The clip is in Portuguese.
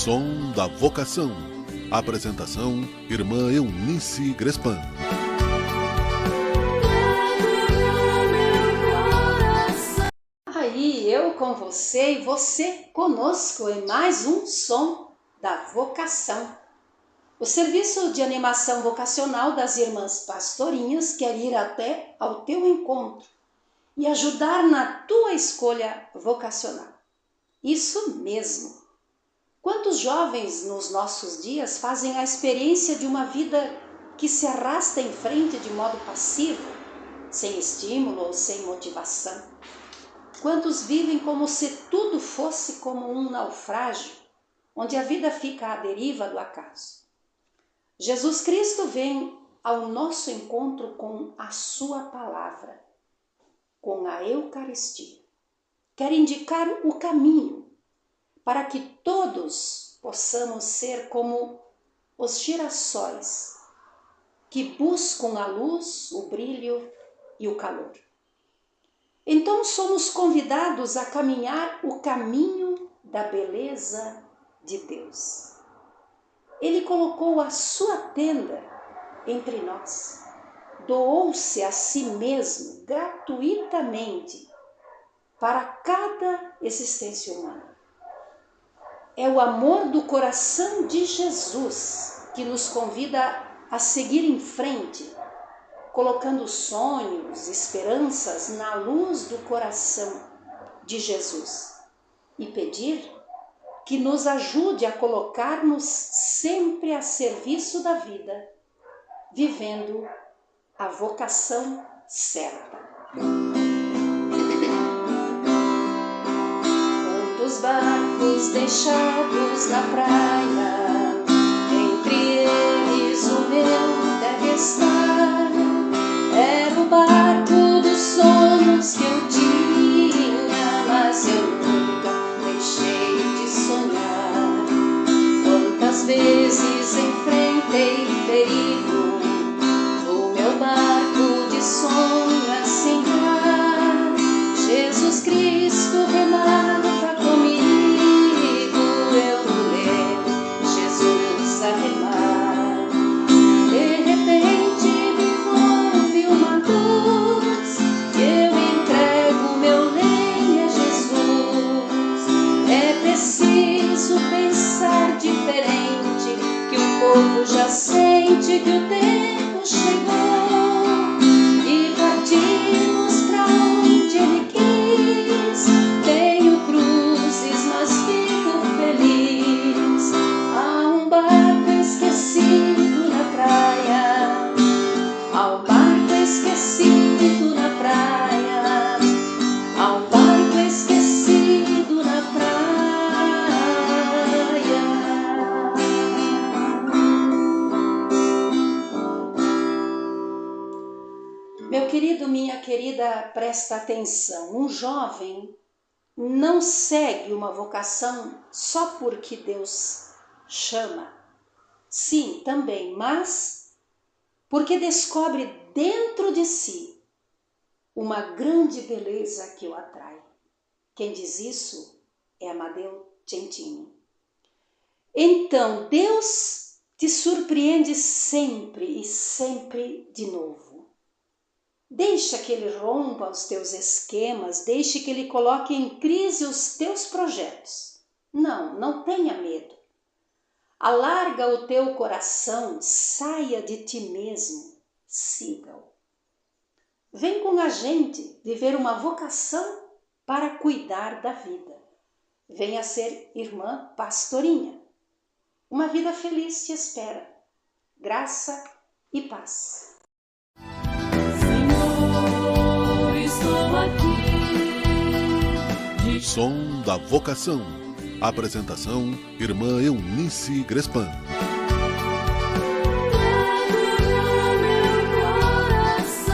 Som da Vocação. Apresentação: Irmã Eunice Grespan. Aí, eu com você e você conosco em mais um Som da Vocação. O serviço de animação vocacional das Irmãs Pastorinhas quer ir até ao teu encontro e ajudar na tua escolha vocacional. Isso mesmo! Quantos jovens nos nossos dias fazem a experiência de uma vida que se arrasta em frente de modo passivo, sem estímulo ou sem motivação? Quantos vivem como se tudo fosse como um naufrágio, onde a vida fica à deriva do acaso? Jesus Cristo vem ao nosso encontro com a sua palavra, com a Eucaristia. Quer indicar o caminho para que todos possamos ser como os girassóis que buscam a luz, o brilho e o calor. Então somos convidados a caminhar o caminho da beleza de Deus. Ele colocou a sua tenda entre nós, doou-se a si mesmo gratuitamente para cada existência humana. É o amor do coração de Jesus que nos convida a seguir em frente, colocando sonhos, esperanças na luz do coração de Jesus e pedir que nos ajude a colocar-nos sempre a serviço da vida, vivendo a vocação certa. Quantos barcos deixados na praia, entre eles o meu deve estar. Era o barco dos sonhos que eu tinha, mas eu nunca deixei de sonhar. Quantas vezes enfrentei perigo no meu barco de sonho a sincar. Jesus Cristo remava comigo, eu no leme, Jesus a remar. De repente me envolve uma luz, eu entrego meu leme a Jesus. É preciso pensar diferente, que o povo já sente que o tempo chegou e partimos pra onde Ele quis. Tenho cruzes, mas fico feliz. Há um barco esquecido na praia, há um barco esquecido na praia, há um barco esquecido na praia. Meu querido, minha querida, presta atenção. Um jovem não segue uma vocação só porque Deus chama. Sim, também, mas porque descobre dentro de si uma grande beleza que o atrai. Quem diz isso é Amadeu Centini. Então, Deus te surpreende sempre e sempre de novo. Deixa que Ele rompa os teus esquemas, deixe que Ele coloque em crise os teus projetos. Não tenha medo. Alarga o teu coração, saia de ti mesmo, siga-o. Vem com a gente viver uma vocação para cuidar da vida. Venha ser irmã pastorinha. Uma vida feliz te espera. Graça e paz. Senhor, estou aqui. Som da Vocação. Apresentação: Irmã Eunice Grespan.